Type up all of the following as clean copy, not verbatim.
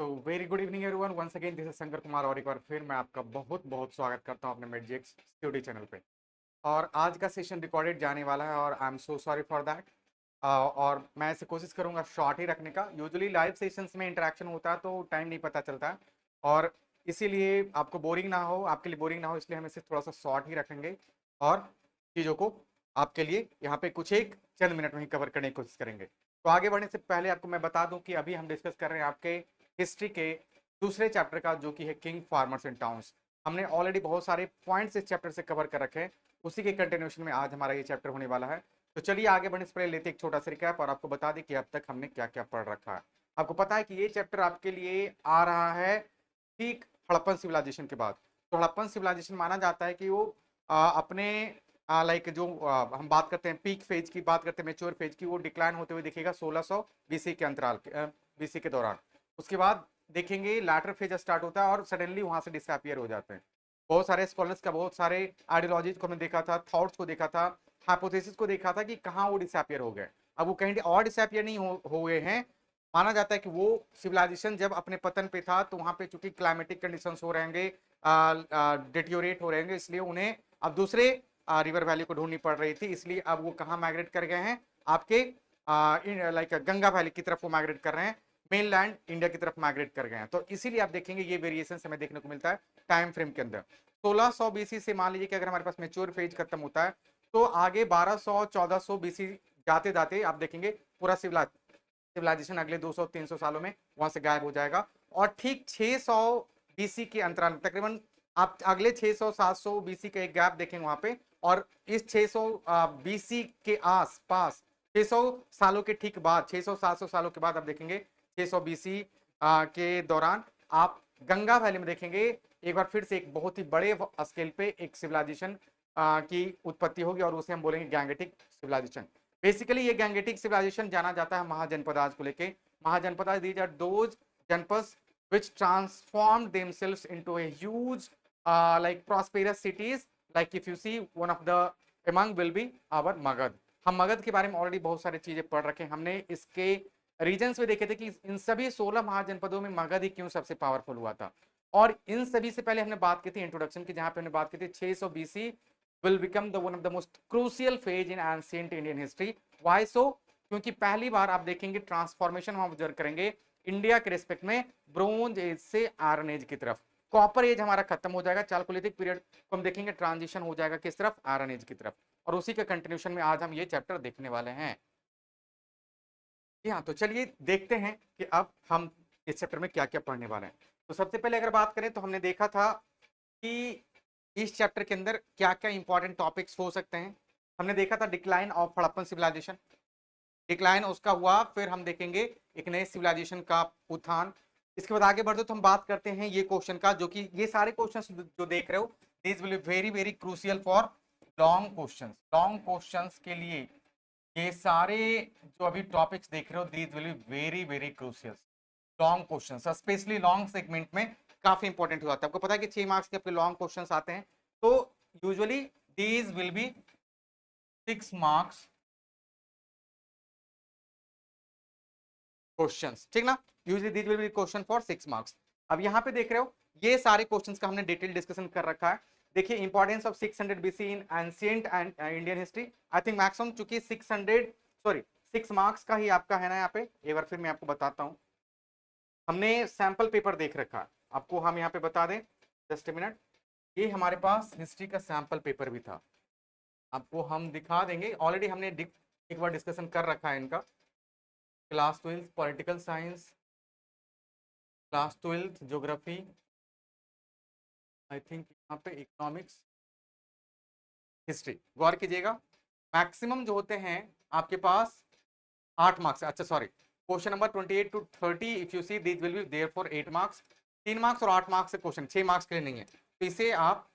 तो very good evening everyone, once again this is Shankar Kumar और एक बार फिर मैं आपका बहुत बहुत स्वागत करता हूं अपने मेडजेक्स स्टूडियो चैनल पे। और आज का सेशन रिकॉर्डेड जाने वाला है और I am so sorry for that. और मैं ऐसे कोशिश करूंगा शॉर्ट ही रखने का। यूजुअली लाइव सेशंस में इंटरेक्शन होता है तो टाइम नहीं पता चलता है, और इसीलिए आपको बोरिंग ना हो, आपके लिए बोरिंग ना हो, इसलिए हम इसे थोड़ा सा शॉर्ट ही रखेंगे और चीज़ों को आपके लिए यहाँ पे कुछ एक चंद मिनट में ही कवर करने की कोशिश करेंगे। तो आगे बढ़ने से पहले आपको मैं बता दूं कि अभी हम डिस्कस कर रहे हैं आपके हिस्ट्री के दूसरे चैप्टर का, जो कि है किंग फार्मर्स एंड टाउन्स। हमने ऑलरेडी बहुत सारे पॉइंट्स इस चैप्टर से कवर कर रखे हैं, उसी के कंटिन्यूशन में आज हमारा ये चैप्टर होने वाला है। तो चलिए आगे बढ़ने से पहले लेते एक छोटा सा रिकैप और आपको बता दें कि अब तक हमने क्या क्या पढ़ रखा है। आपको पता है कि ये चैप्टर आपके लिए आ रहा है ठीक हड़प्पन सिविलाइजेशन के बाद। तो हड़प्पन सिविलाइजेशन माना जाता है कि वो अपने लाइक जो हम बात करते हैं पीक फेज की, बात करते हैं मेच्योर फेज की, वो डिक्लाइन होते हुए दिखेगा 1600 बीसी के अंतराल बीसी के दौरान। उसके बाद देखेंगे लैटर फेज स्टार्ट होता है और सडनली वहां से डिसअपियर हो जाते हैं। बहुत सारे स्कॉलर्स का बहुत सारे आइडियोलॉजीज को हमने देखा था, थॉट्स को देखा था, हाइपोथेसिस को देखा था कि कहाँ वो डिसअपियर हो गए। अब वो कहीं और डिसअपियर नहीं हो गए हैं। माना जाता है कि वो सिविलाइजेशन जब अपने पतन पे था तो वहां पे चूंकि क्लाइमेटिक कंडीशंस हो रहेंगे, डिटियोरेट हो रहेंगे, इसलिए उन्हें अब दूसरे रिवर वैली को ढूंढनी पड़ रही थी। इसलिए अब वो कहाँ माइग्रेट कर गए हैं, आपके लाइक गंगा वैली की तरफ वो माइग्रेट कर रहे हैं, मेन लैंड इंडिया की तरफ माइग्रेट कर गए हैं। तो इसीलिए आप देखेंगे ये वेरिएशन हमें देखने को मिलता है टाइम फ्रेम के अंदर। 1600 बीसी से मान लीजिए कि अगर हमारे पास मेच्योर फेज खत्म होता है तो आगे 1200 1400 बीसी जाते जाते आप देखेंगे पूरा सिविलाइजेशन अगले 200-300 सालों में वहां से गायब हो जाएगा। और ठीक 600 बीसी के अंतराल तकरीबन आप अगले 600-700 बीसी का एक गैप देखेंगे वहां पे। और इस 600 बीसी के आस पास 600 सालों के ठीक बाद, 600-700 सालों के बाद आप देखेंगे 600 बीसी के दौरान आप गंगा वैली में देखेंगे एक बार फिर से एक बहुत ही बड़े स्केल पे एक सिविलाइजेशन की उत्पत्ति होगी और उसे हम बोलेंगे गैंगेटिक सिविलाइजेशन। बेसिकली ये गैंगेटिक सिविलाइजेशन जाना जाता है महाजनपदाज को लेके। महाजनपदाज दीज आर दोज जनपद which transformed themselves into a huge like prosperous cities. Like if you see one of the among will be our Magadh. हम मगध के बारे में ऑलरेडी बहुत सारी चीजें पढ़ रखे हैं। हमने इसके रीजन्स में देखे थे कि इन सभी 16 महाजनपदों में मगध ही क्यों सबसे पावरफुल हुआ था। और इन सभी से पहले हमने बात की थी इंट्रोडक्शन की, जहां पे हमने बात की थी 600 BC will become the one of the most crucial phase in ancient Indian history. Why so? क्योंकि पहली बार आप देखेंगे ट्रांसफॉर्मेशन हम ऑब्जर्व करेंगे इंडिया के रिस्पेक्ट में ब्रोंज एज से आयरन एज की तरफ। कॉपर एज हमारा खत्म हो जाएगा, चालकोलिथिक पीरियड को हम देखेंगे ट्रांजिशन हो जाएगा किस तरफ, आयरन एज की तरफ। और उसी के कंटिन्यूशन में आज हम ये चैप्टर देखने वाले हैं। जी हाँ, तो चलिए देखते हैं कि अब हम इस चैप्टर में क्या क्या पढ़ने वाले हैं। तो सबसे पहले अगर बात करें तो हमने देखा था कि इस चैप्टर के अंदर क्या क्या इंपॉर्टेंट टॉपिक्स हो सकते हैं। हमने देखा था decline of Harappan civilisation, decline उसका हुआ, फिर हम देखेंगे एक नए सिविलाइजेशन का उत्थान। इसके बाद आगे बढ़ते तो हम बात करते हैं ये क्वेश्चन का, जो कि ये सारे क्वेश्चंस जो देख रहे हो this will be very very crucial for long questions. Long questions के लिए ये सारे जो अभी टॉपिक्स देख रहे हो these will be very very crucial. Long questions specially long segment में काफी इंपॉर्टेंट हो जाता है। आपको पता है कि 6 मार्क्स के आपके लॉन्ग क्वेश्चंस आते हैं, तो usually these will be 6 marks questions, ठीक ना। Usually these will be question for 6 marks. अब यहाँ पे देख रहे हो ये सारे क्वेश्चंस का हमने डिटेल डिस्कशन कर रखा है। देखिए importance of 600 BC in ancient and Indian history. I think maximum चूंकि 600 सॉरी 6 मार्क्स का ही आपका है ना। यहाँ पे एक बार फिर मैं आपको बताता हूँ, हमने सैंपल पेपर देख रखा है। आपको हम यहाँ पे बता दें, जस्ट ए मिनट, ये हमारे पास हिस्ट्री का सैंपल पेपर भी था, आपको हम दिखा देंगे। ऑलरेडी हमने एक बार डिस्कशन कर रखा है इनका। Class 12 political science, class 12 geography, I think यहाँ पे इकोनॉमिक्स, हिस्ट्री। गौर कीजिएगा मैक्सिमम जो होते हैं आपके पास 8 मार्क्स, अच्छा sorry, question number 28 to 30 if you see this will be there for 8 marks. 3 marks और 8 मार्क्स से क्वेश्चन, 6 मार्क्स के लिए नहीं है, तो इसे आप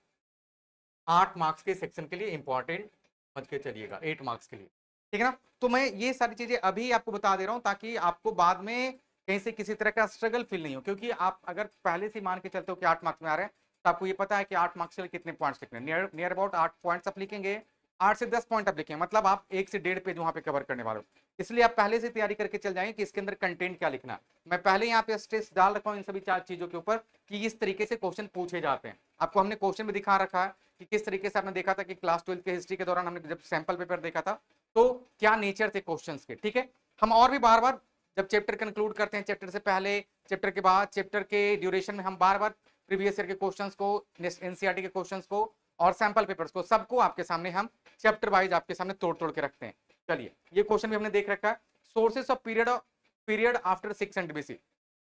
8 मार्क्स के सेक्शन के लिए इंपॉर्टेंट समझ के चलिएगा, 8 मार्क्स के लिए, ठीक है ना। तो मैं ये सारी चीजें अभी आपको बता दे रहा हूं ताकि आपको बाद में कहीं से किसी तरह का स्ट्रगल फील नहीं हो। क्योंकि आप अगर पहले से मान के चलते हो कि 8 मार्क्स में आ रहे हैं तो आपको ये पता है कि 8 मार्क्स के लिए कितने पॉइंट्स लिखने, नियर अबाउट 8 पॉइंट्स आप लिखेंगे 8 से 10 पॉइंट आप लिखें, मतलब आप 1 से 1.5 पेज वहां पे कवर करने वाले हो। इसलिए आप पहले से तैयारी करके चल जाएंगे कि इसके अंदर कंटेंट क्या लिखना है। मैं पहले यहाँ पे स्ट्रेस डाल रखा हूँ इन सभी 4 चीजों के ऊपर कि इस तरीके से क्वेश्चन पूछे जाते हैं। आपको हमने क्वेश्चन भी दिखा रखा है कि किस तरीके से आपने देखा था कि क्लास 12 के हिस्ट्री के दौरान हमने जब सैंपल पेपर देखा था तो क्या नेचर थे क्वेश्चन के। ठीक है, हम और भी बार बार जब चैप्टर कंक्लूड करते हैं, चैप्टर से पहले, चैप्टर के बाद, चैप्टर के ड्यूरेशन में हम बार बार प्रीवियस ईयर के क्वेश्चंस को, एनसीईआरटी के क्वेश्चंस को और सैंपल पेपर्स को सबको आपके सामने हम चैप्टर वाइज आपके सामने तोड़ तोड़ के रखते हैं। चलिए, ये क्वेश्चन भी हमने देख रखा है। Sources of period after 600 BC,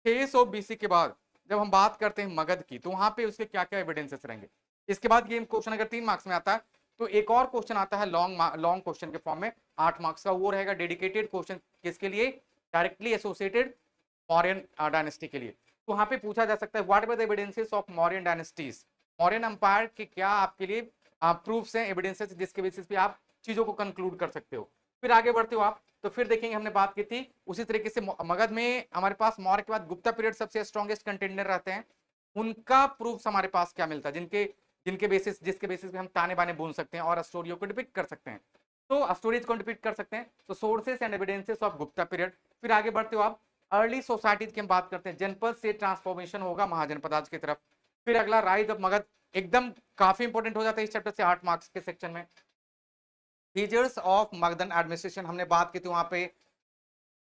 600 BC के बाद जब हम बात करते हैं मगध की, तो वहां पे उसके क्या क्या एविडेंसेस रहेंगे। इसके बाद ये क्वेश्चन अगर 3 मार्क्स में आता है तो एक और क्वेश्चन आता है लॉन्ग क्वेश्चन के फॉर्म में 8 मार्क्स का, वो रहेगा डेडिकेटेड क्वेश्चन किसके लिए, डायरेक्टली एसोसिएटेड मौर्यन डायनेस्टी के लिए। तो वहां पे पूछा जा सकता है what were the evidences of Mauryan dynasties, Mauryan umpire के क्या आपके लिए प्रूफ्स हैं, एविडेंसेस जिसके बेसिस पे आप चीजों को कंक्लूड कर सकते हो। फिर आगे बढ़ते हो आप तो फिर देखेंगे हमने बात की थी उसी तरीके से मगध में हमारे पास मौर्य के बाद गुप्ता पीरियड सबसे स्ट्रॉन्गेस्ट कंटेंडर रहते हैं, उनका प्रूफ हमारे पास क्या मिलता है, जिनके जिसके बेसिस पे हम ताने बाने बोल सकते हैं और स्टोरियों को डिपिक्ट कर सकते हैं। तो स्टोरीज को डिपिक्ट कर सकते हैं, तो sources and evidences of Gupta period. फिर आगे बढ़ते हो आप अर्ली सोसाइटीज की हम बात करते हैं, जनपद से ट्रांसफॉर्मेशन होगा महाजनपद आज की तरफ। फिर अगला राइज ऑफ मगध, एकदम काफी इंपॉर्टेंट हो जाता है इस चैप्टर से 8 मार्क्स के सेक्शन में। फीचर्स ऑफ मगधन एडमिनिस्ट्रेशन हमने बात की थी वहां पे,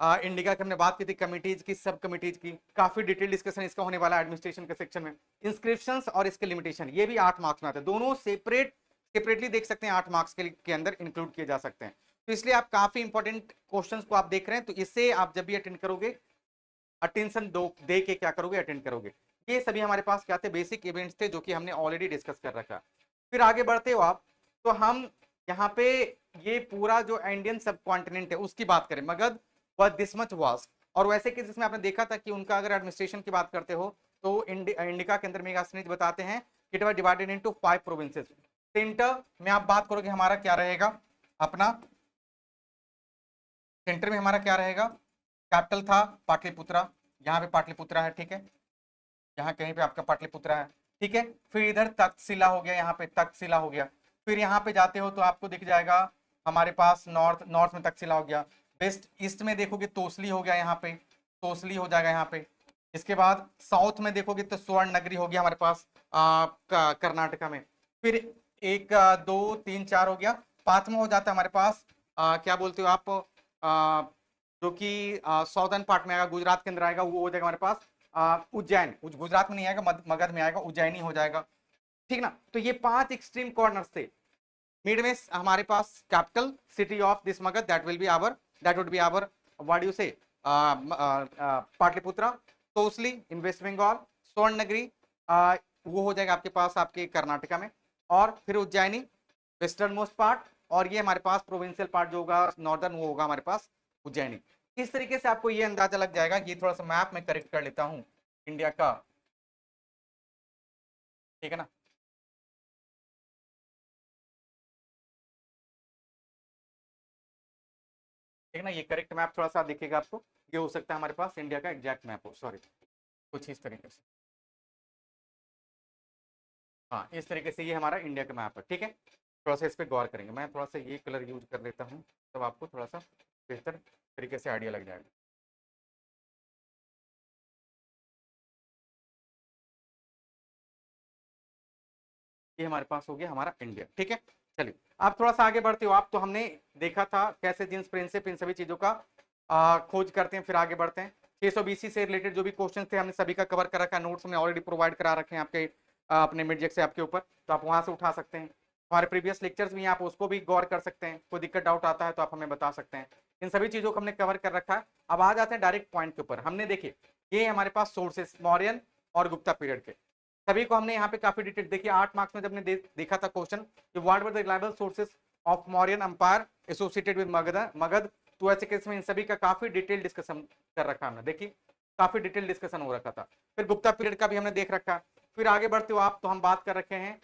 इंडिका की हमने बात की थी कमिटीज की, सब कमिटीज की, काफी डिटेल डिस्कशन इसका होने वाला है एडमिनिस्ट्रेशन के सेक्शन में। इंस्क्रिप्शंस और इसके लिमिटेशन, ये भी 8 मार्क्स में आते हैं, दोनों सेपरेटली देख सकते हैं, 8 मार्क्स के अंदर इंक्लूड किए जा सकते हैं। तो इसलिए आप काफी इंपॉर्टेंट क्वेश्चंस को आप देख रहे हैं, तो इससे आप जब भी अटेंड करोगे अटेंशन दे के क्या करोगे, अटेंड करोगे। ये सभी हमारे पास क्या थे, बेसिक इवेंट्स थे जो कि हमने ऑलरेडी डिस्कस कर रखा। फिर आगे बढ़ते हो आप तो हम यहाँ पे ये पूरा जो इंडियन सब कॉन्टिनेंट है उसकी बात करें, मगध व दिस मच वास्ट। और वैसे कि जिसमें आपने देखा था कि उनका अगर एडमिनिस्ट्रेशन की बात करते हो तो इंडिका के अंदर मेगास्नीज बताते हैं it was divided into 5 provinces. Centre में आप बात करोगे हमारा क्या रहेगा, अपना सेंटर में हमारा क्या रहेगा, कैपिटल था पाटलिपुत्रा, यहाँ पे पाटलिपुत्रा है, ठीक है, यहाँ कहीं पे आपका पाटलिपुत्रा है, ठीक है। फिर इधर तक्षशिला हो गया, यहाँ पे तक्षशिला हो गया। फिर यहाँ पे जाते हो तो आपको दिख जाएगा हमारे पास नॉर्थ में तक्षशिला हो गया। वेस्ट ईस्ट में देखोगे तोसली हो गया, यहाँ पे तोसली हो जाएगा यहाँ पे। इसके बाद साउथ में देखोगे तो स्वर्ण नगरी हो गया हमारे पास कर्नाटका में। फिर 1 2 3 4 हो गया, 5वां हो जाता है हमारे पास क्या बोलते हो आप, जो कि साउदर्न पार्ट में आएगा, गुजरात के अंदर आएगा, वो हो जाएगा हमारे पास उज्जैन। गुजरात में नहीं आएगा, मगध में आएगा, उज्जैनी हो जाएगा, ठीक ना। तो ये 5 एक्सट्रीम कॉर्नर्स थे। मिड में हमारे पास capital city of this Magadha, that would be our what do you say Pataliputra, Tosali in West Bengal, Swarna Nagari वो हो जाएगा आपके पास आपके कर्नाटका में, और फिर उज्जैनी वेस्टर्न मोस्ट पार्ट, और ये हमारे पास प्रोविंशियल पार्ट जो होगा नॉर्दर्न वो होगा हमारे पास उज्जैनी। इस तरीके से आपको ये अंदाजा लग जाएगा। ये थोड़ा सा मैप में करेक्ट कर लेता हूं इंडिया का, ठीक है ना। ठीक है ना, ये करेक्ट मैप थोड़ा सा दिखेगा आपको, ये हो सकता है हमारे पास इंडिया का एग्जैक्ट मैप हो, सॉरी, कुछ इस तरीके से, हाँ इस तरीके से ये हमारा इंडिया का मैप है, ठीक है। थोड़ा सा इस पर गौर करेंगे, मैं थोड़ा सा ये कलर यूज कर लेता हूँ तब आपको थोड़ा सा बेहतर तरीके से आइडिया लग जाएगा। ये हमारे पास हो गया हमारा इंडिया, ठीक है। चलिए आप थोड़ा सा आगे बढ़ते हो आप, तो हमने देखा था कैसे जींस प्रिंसिप इन सभी चीजों का खोज करते हैं। फिर आगे बढ़ते हैं, 600 बीसी से रिलेटेड जो भी क्वेश्चन थे हमने सभी का कवर कर रखा है, नोट्स हमने ऑलरेडी प्रोवाइड करा रखे हैं आपके अपने मिडजेक से आपके ऊपर, तो आप वहां से उठा सकते हैं। हमारे प्रीवियस लेक्चर्स भी आप उसको भी गौर कर सकते हैं, कोई दिक्कत डाउट आता है तो आप हमें बता सकते हैं। इन सभी चीजों को हमने कवर कर रखा है। अब आ जाते हैं डायरेक्ट पॉइंट के ऊपर। हमने देखिए ये हमारे पास सोर्सेस मौर्यन और गुप्ता पीरियड के सभी को हमने यहाँ पे काफी डिटेल देखिए 8 मार्क्स में जब हमने देखा था क्वेश्चन कि what were the reliable sources of Mauryan umpire associated with Magadh, तो ऐसे केस में इन सभी का काफी डिटेल डिस्कशन कर रखा हमने, देखिए काफी डिटेल डिस्कशन हो रखा था। फिर गुप्ता पीरियड का भी हमने देख रखा। फिर आगे बढ़ते हो आप तो हम बात कर रखे हैं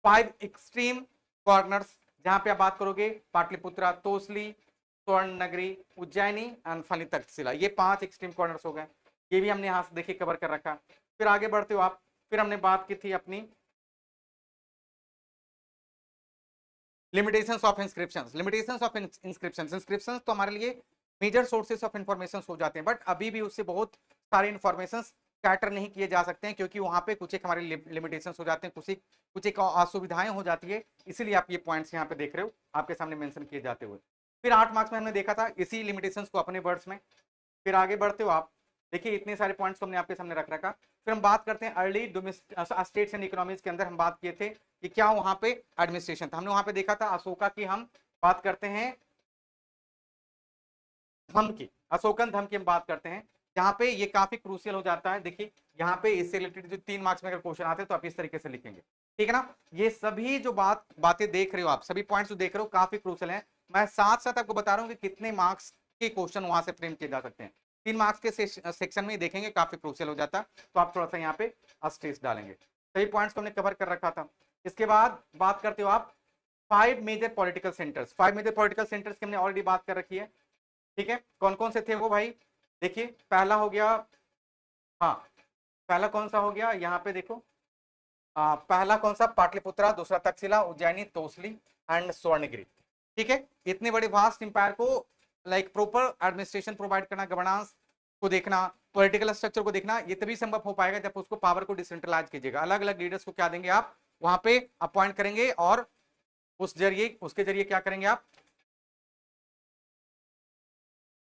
5 एक्सट्रीम कॉर्नर्स, जहां पे आप बात करोगे पाटलिपुत्रा, तोसली, स्वर्ण नगरी, उज्जैनी एंड फनी तक्षशिला, ये 5 एक्सट्रीम कॉर्नर्स हो गए। ये भी हमने यहाँ से देखिए कवर कर रखा। फिर आगे बढ़ते हो आप, फिर हमने बात की थी अपनी limitations of inscriptions, limitations of inscriptions, inscriptions तो हमारे लिए मेजर सोर्सेस ऑफ इंफॉर्मेशन हो जाते हैं, बट अभी भी उससे बहुत सारे इंफॉर्मेशन कैटर नहीं किए जा सकते हैं, क्योंकि वहां पे कुछ एक हमारे लिमिटेशंस हो जाते हैं, कुछ एक असुविधाएं हो जाती है, इसीलिए आप ये पॉइंट्स यहाँ पे देख रहे हो आपके सामने मेंशन किए जाते हुए। फिर 8 मार्क्स में हमने देखा था इसी लिमिटेशंस को अपने वर्ड्स में। फिर आगे बढ़ते हो आप, देखिए इतने सारे पॉइंट्स को हमने आपके सामने रख रखा। फिर हम बात करते हैं अर्ली स्टेट्स एंड इकोनॉमीज के अंदर हम बात किए थे कि क्या वहां पे एडमिनिस्ट्रेशन था। हमने वहां पे देखा था अशोका की हम बात करते हैं, धम की, अशोकन धम की हम बात करते हैं, जहां पे ये काफी क्रूशियल हो जाता है। देखिए यहाँ पे इससे रिलेटेड जो 3 मार्क्स में अगर क्वेश्चन आते हैं तो आप इस तरीके से लिखेंगे, ठीक है ना। ये सभी जो बातें देख रहे हो आप, सभी पॉइंट्स जो देख रहे हो काफी क्रूशियल है। मैं साथ साथ आपको बता रहा हूँ कि कितने मार्क्स के क्वेश्चन वहां से फ्रेम किए जा सकते हैं। 3 मार्क्स के सेक्शन में देखेंगे काफी क्रूशियल हो जाता है, तो आप थोड़ा सा यहाँ पे स्ट्रेस डालेंगे। सभी पॉइंट्स को हमने कवर कर रखा था। इसके बाद बात करते हो आप 5 major political centres, 5 major political centres की हमने ऑलरेडी बात कर रखी है, ठीक है। कौन कौन से थे वो भाई, देखिए पहला हो गया, हाँ पहला कौन सा हो गया यहाँ पे देखो, पहला कौन सा, पाटलिपुत्रा, दूसरा तक्षशिला, उज्जैनी, तोसली एंड स्वर्णगिरी, ठीक है। इतने बड़े वास्ट इंपायर को लाइक प्रॉपर एडमिनिस्ट्रेशन प्रोवाइड करना, गवर्नेंस को देखना, पॉलिटिकल स्ट्रक्चर को देखना, ये तभी संभव हो पाएगा जब उसको पावर को डिसेंट्रलाइज कीजिएगा। अलग अलग लीडर्स को क्या देंगे आप, वहां पे अपॉइंट करेंगे और उसके जरिए क्या करेंगे आप,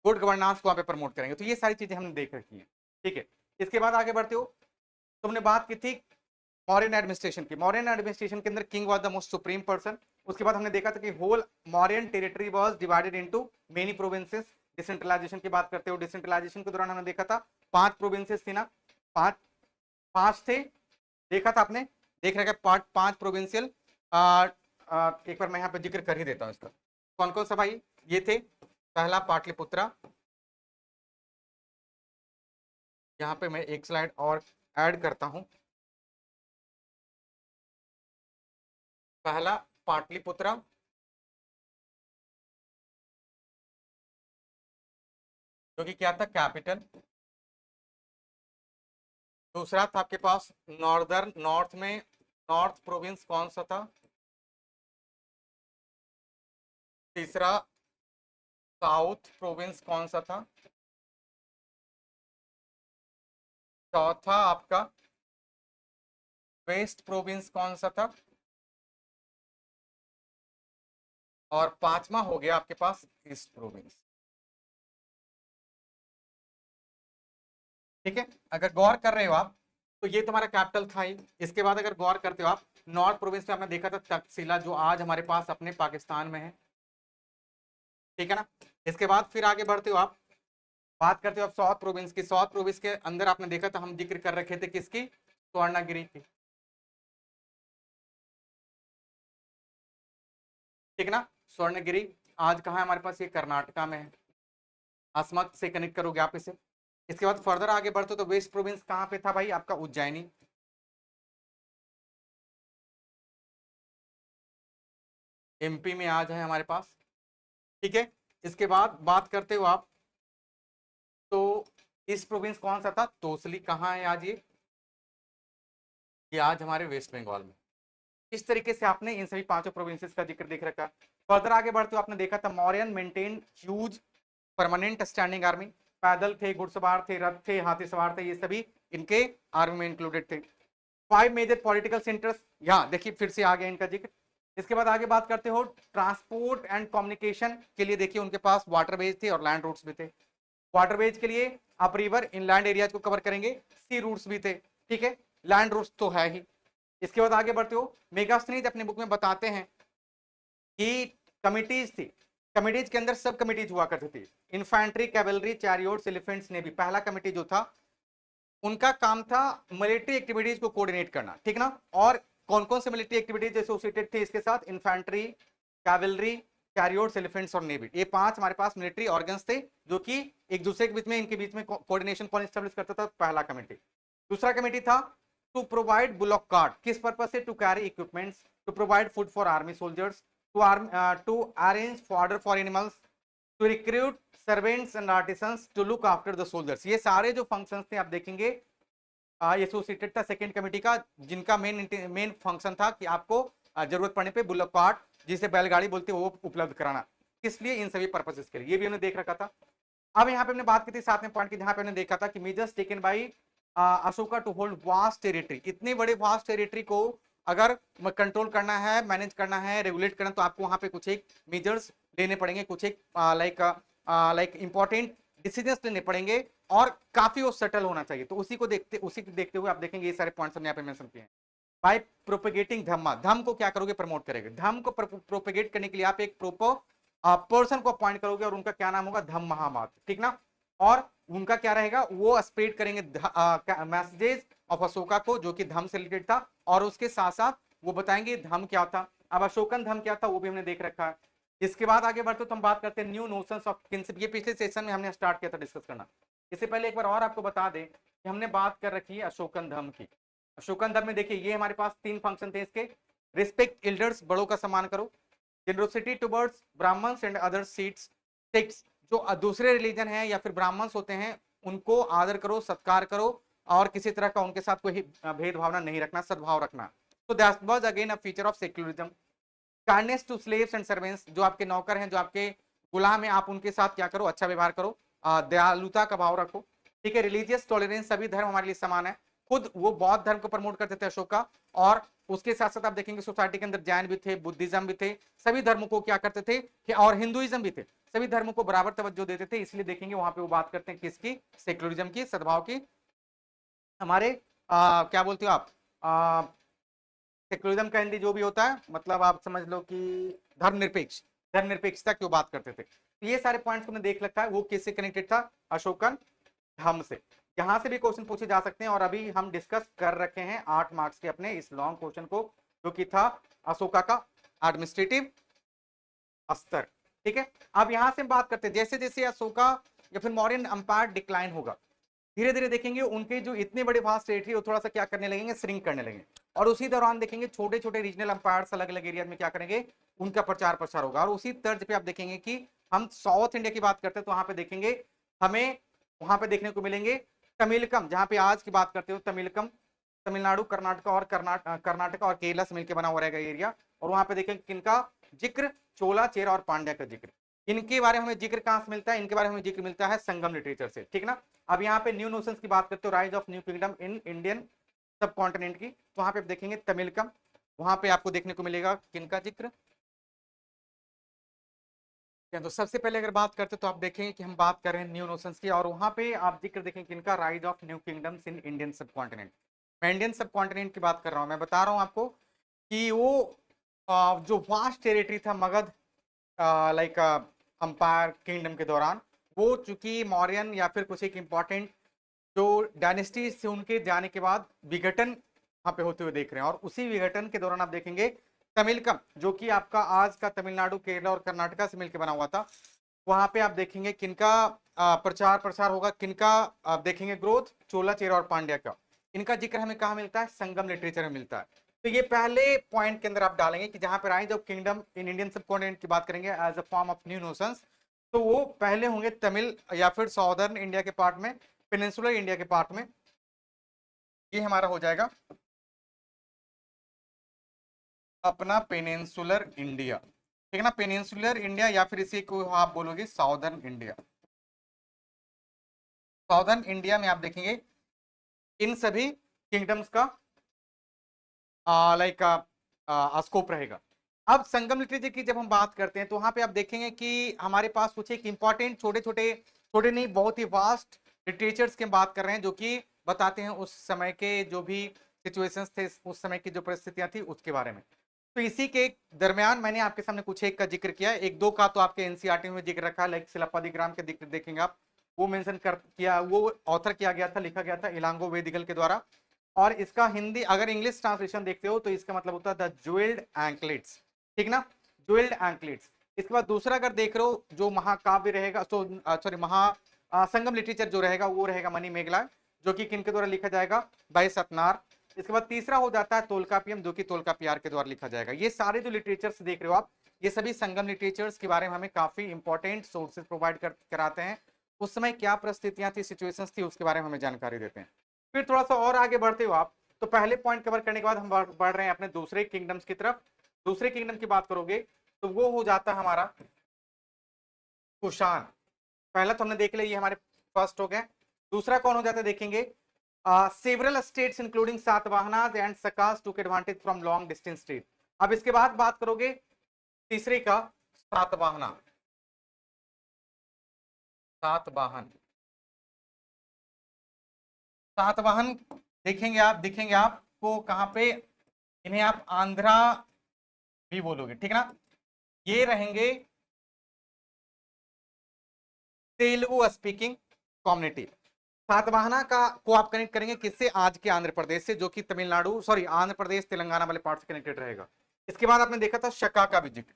गुड गवर्नेंस को वहां पे प्रमोट करेंगे। तो ये सारी चीजें हमने देख रखी है, ठीक है। इसके बाद आगे बढ़ते हो, तुमने बात की थी मौर्यन एडमिनिस्ट्रेशन की। मौर्यन एडमिनिस्ट्रेशन के अंदर king was the most supreme person. उसके बाद हमने देखा था कि whole Mauryan territory was divided into many provinces. Decentralisation की बात करते हो, डिसेंट्रलाइजेशन के दौरान हमने देखा था 5 प्रोविंसेस थी ना, 5 5 थे, देखा था आपने, देख रखा पार्ट 5 प्रोविंशियल। एक बार मैं यहाँ पे जिक्र कर ही देता हूँ इसका, कौन कौन सा भाई ये थे। पहला पाटलिपुत्रा, यहाँ पे मैं एक स्लाइड और ऐड करता हूं। पहला पाटलिपुत्रा, जो कि क्या था, कैपिटल। दूसरा था आपके पास नॉर्थ में, नॉर्थ प्रोविंस कौन सा था। तीसरा साउथ प्रोविंस कौन सा था। चौथा आपका वेस्ट प्रोविंस कौन सा था। और 5वां हो गया आपके पास ईस्ट प्रोविंस, ठीक है। अगर गौर कर रहे हो आप तो ये तुम्हारा कैपिटल था ही। इसके बाद अगर गौर करते हो आप, नॉर्थ प्रोविंस में आपने देखा था तक्षशिला, जो आज हमारे पास अपने पाकिस्तान में है, ठीक है ना। इसके बाद फिर आगे बढ़ते हो आप, बात करते हो आप साउथ प्रोविंस की। साउथ प्रोविंस के अंदर आपने देखा था, हम जिक्र कर रखे थे किसकी, स्वर्णगिरी की, ठीक है ना। स्वर्णगिरी आज कहाँ है हमारे पास, ये कर्नाटका में है, असमत से कनेक्ट करोगे आप इसे। इसके बाद फर्दर आगे बढ़ते तो वेस्ट प्रोविंस कहाँ पे था भाई आपका, उज्जैनी, एमपी में आज है हमारे पास, ठीक है। इसके बाद बात करते हो आप तो ईस्ट प्रोविंस कौन सा था, तोसली, कहाँ है आज ये आज हमारे वेस्ट बंगाल में। इस तरीके से आपने इन सभी 5 प्रोविंसेस का जिक्र देख रखा। फर्दर आगे बढ़ते हुए आपने देखा था Mauryan maintain huge permanent standing army. पैदल थे, घुड़सवार थे, रथ थे, हाथी सवार थे, ये सभी इनके आर्मी में इंक्लूडेड थे। 5 मेजर पॉलिटिकल सेंटर्स, यहाँ देखिए फिर से आ गया इनका जिक्र। इसके बाद आगे बात करते हो ट्रांसपोर्ट एंड कम्युनिकेशन के लिए, देखिए उनके पास वाटरवेज थे और लैंड रूट्स भी थे। वाटरवेज के लिए आप रिवर इनलैंड एरियाज को कवर करेंगे, सी रूट्स भी थे, ठीक है, लैंड रूट्स तो है ही। इसके बाद आगे बढ़ते हो, मेगास्थनीज अपने बुक में बताते हैं कि कमिटीज थी, कमिटीज के अंदर सब कमिटीज हुआ करती थी, इन्फेंट्री, कैवलरी, चैरियोट्स, एलिफेंट्स ने भी। पहला कमिटी जो था उनका काम था मिलिट्री एक्टिविटीज को कोऑर्डिनेट करना, ठीक ना। और कौन कौन से मिलिट्री एक्टिविटीज एसोसिएटेड थे इसके साथ, इन्फेंट्री, कैवलरी, चैरियोट्स, एलिफेंट्स और नेवी। ये 5 हमारे पास मिलिट्री ऑर्गन्स थे जो कि एक दूसरे के बीच में, इनके बीच में कोऑर्डिनेशन कौन एस्टेब्लिश करता था, पहला कमेटी। दूसरा कमेटी था टू प्रोवाइड बुलॉक कार्ट, किस पर्पज से, to carry equipments, to provide food for army soldiers, to arrange fodder for animals, to recruit servants and artisans, to look after the soldiers. ये सारे जो functions थे आप देखेंगे associated था second committee का, जिनका मेन फंक्शन था कि आपको जरूरत पड़ने पे बुलॉक कार्ट जिसे बैलगाड़ी बोलते हैं वो उपलब्ध कराना, किस लिए, इन सभी पर्पसेस के लिए, ये भी हमने देख रखा था। अब यहाँ पे हमने बात की थी 7वें पॉइंट की, जहां पे हमने देखा था कि measures taken by Ashoka to hold vast territory, इतने बड़े वास्ट टेरिटरी को अगर कंट्रोल करना है, मैनेज करना है, रेगुलेट करना, तो आपको वहां पे कुछ एक मेजर्स लेने पड़ेंगे, कुछ एक लाइक इंपॉर्टेंट डिसीजंस लेने पड़ेंगे, और काफी वो सेटल होना चाहिए। तो उसी को देखते हुए आप देखेंगे ये सारे पॉइंट्स हमने यहाँ पे मेंशन किए हैं। बाय प्रोपेगेटिंग धम्मा, धम्म को क्या करोगे, प्रमोट करेंगे। धम्म को प्रोपेगेट करने के लिए आप एक प्रोपर पर्सन को अपॉइंट करोगे, और उनका क्या नाम होगा, धम्म महामात, ठीक ना। और उनका क्या रहेगा, वो स्प्रेड करेंगे मैसेजेस ऑफ अशोका को, जो कि धम्म से रिलेटेड था, और उसके साथ साथ वो बताएंगे धम्म क्या था। अब अशोकन धम्म क्या था वो भी हमने देख रखा है। इसके बाद आगे बढ़ते तो हम बात करते हैं न्यू नोशंस ऑफ किनशिप, ये पिछले सेशन में हमने स्टार्ट किया था डिस्कस करना। इससे पहले एक बार और आपको बता दें कि हमने बात कर रखी है अशोकन धम्म की। अशोकन धम्म में देखिए ये हमारे पास 3 फंक्शन थे इसके। रिस्पेक्ट एल्डर्स, बड़ों का सम्मान करो। Generosity towards Brahmins and other sects, जो दूसरे रिलीजन है या फिर ब्राह्मण्स होते हैं उनको आदर करो, सत्कार करो, और किसी तरह का उनके साथ कोई भेदभावना नहीं रखना, सद्भाव रखना। तो that was again a feature of secularism. Kindness to slaves and servants, जो आपके नौकर हैं, जो आपके गुलाम हैं, आप उनके साथ क्या करो, अच्छा व्यवहार करो, दयालुता का भाव रखो, ठीक है। रिलीजियस टॉलरेंस, सभी धर्म हमारे लिए समान है। खुद वो बौद्ध धर्म को प्रमोट करते थे अशोका, और उसके साथ साथ आप देखेंगे सोसाइटी के अंदर जैन भी थे, बुद्धिज्म भी थे, सभी धर्मों को क्या करते थे कि, और हिंदुइज्म भी थे, सभी धर्मों को बराबर तवज्जो देते थे। इसलिए देखेंगे वहां पे वो बात करते हैं किसकी, सेक्युलरिज्म की, सद्भाव की। हमारे क्या बोलते हो आप, सेक्युलरिज्म का हिंदी जो भी होता है, मतलब आप समझ लो कि धर्मनिरपेक्ष, धर्मनिरपेक्षता की बात करते थे। तो ये सारे पॉइंट्स हमने देख रखा है, वो किससे कनेक्टेड था, अशोकन धम्म से। यहां से भी क्वेश्चन पूछे जा सकते हैं, और अभी हम डिस्कस कर रखे हैं 8 मार्क्स के अपने इस लॉन्ग क्वेश्चन को, जो कि था अशोका का एडमिनिस्ट्रेटिव स्तर, ठीक है। अब यहां से हम बात करते हैं, जैसे जैसे अशोका या फिर मौर्यन अंपायर डिक्लाइन होगा, धीरे धीरे देखेंगे उनके जो इतने बड़े वास्ट टेरिटरी वो थोड़ा सा क्या करने लगेंगे, श्रिंक करने लगेंगे। और उसी दौरान देखेंगे छोटे छोटे रीजनल अंपायर्स अलग अलग एरिया में क्या करेंगे, उनका प्रचार प्रसार होगा। और उसी तर्ज पे आप देखेंगे कि हम साउथ इंडिया की बात करते हैं, तो वहां पे देखेंगे हमें वहां पे देखने को मिलेंगे तमिलकम, जहां पे आज की बात करते हो तमिलकम, तमिलनाडु, कर्नाटका और केरला से मिलकर बना हुआ रहेगा एरिया। और वहां पे देखेंगे किनका जिक्र, चोला, चेरा और पांड्या का जिक्र। इनके बारे में हमें जिक्र कहां से मिलता है, इनके बारे में हमें जिक्र मिलता है संगम लिटरेचर से, ठीक ना। अब यहाँ पे न्यू नोशंस की बात करते हो, rise of new kingdom in Indian सब कॉन्टिनेंट की, तो वहां पे देखेंगे तमिलकम, वहां पे आपको देखने को मिलेगा किनका जिक्र। तो सबसे पहले अगर बात करते तो आप देखेंगे कि हम बात कर रहे हैं न्यू नोशंस की, और वहां पे आप जिक्र देखेंगे किनका, rise of new kingdoms in Indian सब कॉन्टिनेंट। मैं इंडियन सब कॉन्टिनेंट की बात कर रहा हूं, मैं बता रहा हूं आपको कि वो जो वास्ट टेरिटरी था मगध लाइक अंपायर किंगडम के दौरान, वो चूंकि मौर्यन या फिर कुछ एक इंपॉर्टेंट जो डायनेस्टी से उनके जाने के बाद विघटन वहां पे होते हुए देख रहे हैं। और उसी विघटन के दौरान आप देखेंगे तमिलकम, जो कि आपका आज का तमिलनाडु, केरला और कर्नाटका से मिलकर बना हुआ था, वहां पे आप देखेंगे किनका प्रचार प्रसार होगा, किनका आप देखेंगे ग्रोथ, चोला, चेरा और पांड्या का। इनका जिक्र हमें कहा मिलता है, संगम लिटरेचर में मिलता है। तो ये पहले पॉइंट के अंदर आप डालेंगे कि जहां पे rise of kingdom in Indian subcontinent की बात करेंगे as a form of new notions, तो वो पहले होंगे तमिल या फिर साउदर्न इंडिया के पार्ट में, पेनिनसुलर इंडिया के पार्ट में। ये हमारा हो जाएगा अपना पेनिनसुलर इंडिया, ठीक है ना, पेनिनसुलर इंडिया, या फिर इसी को आप बोलोगे साउदर्न इंडिया। साउदर्न इंडिया में आप देखेंगे इन सभी किंगडम्स का लाइक स्कोप रहेगा। अब संगम लिटरेचर की जब हम बात करते हैं, तो वहां पे आप देखेंगे कि हमारे पास कुछ एक इंपॉर्टेंट छोटे छोटे, छोटे नहीं बहुत ही वास्ट लिटरेचर्स की बात कर रहे हैं, जो कि बताते हैं उस समय के जो भी सिचुएशंस थे, उस समय की जो परिस्थितियां थी उसके बारे में। तो इसी के दरमियान मैंने आपके सामने कुछ एक का जिक्र किया, एक दो का तो आपके एनसीईआरटी में जिक्र रखा है, लाइक शिलापदिग्राम के जिक्र देखेंगे आप, वो मेंशन कर किया, वो ऑथर किया गया था, लिखा गया था इलांगो वेदिगल के द्वारा। और इसका हिंदी अगर इंग्लिश ट्रांसलेशन देखते हो तो इसका मतलब होता है द ज्वेल्ड एंकलेट्स, ठीक ना, ज्वेल्ड एंकलेट्स। इसके बाद दूसरा अगर देख रहे हो जो महाकाव्य रहेगा, तो सॉरी संगम लिटरेचर जो रहेगा वो रहेगा मणि मेघला, जो कि किनके द्वारा लिखा जाएगा, बाय सतनार। इसके बाद तीसरा हो जाता है तोलकापियम, जो कि तोलकापियार के द्वारा लिखा जाएगा। ये सारे जो लिटरेचर्स देख रहे हो आप, ये सभी संगम लिटरेचर्स के बारे में हमें काफी इंपॉर्टेंट सोर्सेज प्रोवाइड कराते हैं, उस समय क्या परिस्थितियां थी, सिचुएशंस थी, उसके बारे में हमें जानकारी देते हैं। फिर थोड़ा सा और आगे बढ़ते हो आप, तो पहले पॉइंट कवर करने के बाद हम बढ़ रहे हैं अपने दूसरे किंगडम्स की तरफ, दूसरे किंगडम की बात करोगे तो वो हो जाता है हमारा कुषाण। पहला तो हमने देख लिया, ये हमारे फर्स्ट हो गए। दूसरा कौन हो जाता है देखेंगे, several states including Satavahanas and Sakas took advantage from long distance trade. अब इसके बाद बात करोगे तीसरे का, सातवाहना, सातवाहन। सातवाहन देखेंगे आप, दिखेंगे आपको कहां पे, इन्हें आप आंध्रा भी बोलोगे, ठीक है ना। ये रहेंगे तेलुगु स्पीकिंग कम्युनिटी। सातवाहना का को आप कनेक्ट करेंगे किससे, आज के आंध्र प्रदेश से, जो कि तमिलनाडु सॉरी आंध्र प्रदेश तेलंगाना वाले पार्ट से कनेक्टेड रहेगा। इसके बाद आपने देखा था शका का भी जिक्र,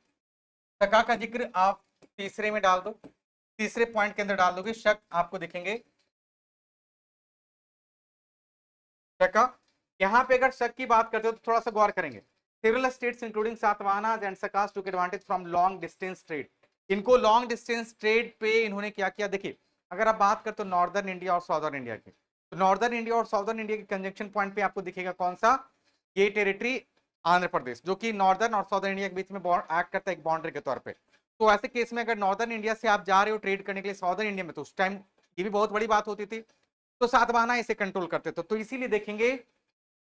शका का जिक्र आप तीसरे में डाल दो, तीसरे पॉइंट के अंदर डाल दोगे, शक आपको दिखेंगे शका। यहां पे अगर शक की बात करते हो तो थोड़ा सा गौर करेंगे, several states including Satavahana and Sakas took advantage from long distance trade. इनको लॉन्ग डिस्टेंस ट्रेड पे इन्होंने क्या किया, देखिए अगर आप बात करते हो नॉर्दर्न इंडिया और साउदर्न इंडिया की, तो नॉर्दर्न इंडिया और साउदर्न इंडिया के कंजंक्शन पॉइंट पे आपको दिखेगा कौन सा, ये टेरिटरी आंध्र प्रदेश, जो कि नॉर्दर्न और साउदर्न इंडिया के बीच में एक्ट करता है एक बाउंड्री के तौर पे। तो ऐसे केस में अगर नॉर्दर्न इंडिया से आप जा रहे हो ट्रेड करने के लिए साउदर्न इंडिया में, तो उस टाइम ये भी बहुत बड़ी बात होती थी, तो सातवाहना इसे कंट्रोल करते थे। तो इसीलिए देखेंगे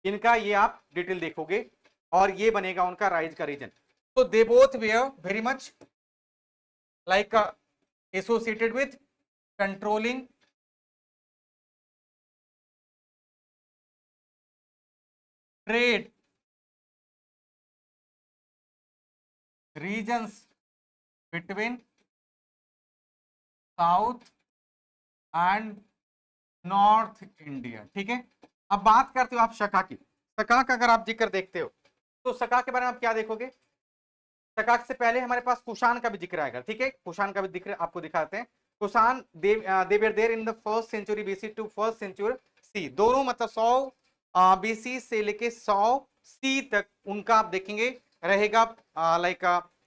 इनका, ये आप डिटेल देखोगे और ये बनेगा उनका राइज का रीजन। तो they both were very much like associated with controlling trade regions between south and north India, ठीक है। अब बात करते हो आप शका की, शका का अगर आप जिक्र देखते हो तो शका के बारे में आप क्या देखोगे, शका से पहले हमारे पास कुषाण का भी जिक्र आएगा, ठीक है। कुषाण का भी जिक्र आपको दिखाते हैं। Kushan they were there in the first century BC to first century CE, दोनों मतलब 100 बीसी से लेके 100 सी तक उनका आप देखेंगे रहेगा लाइक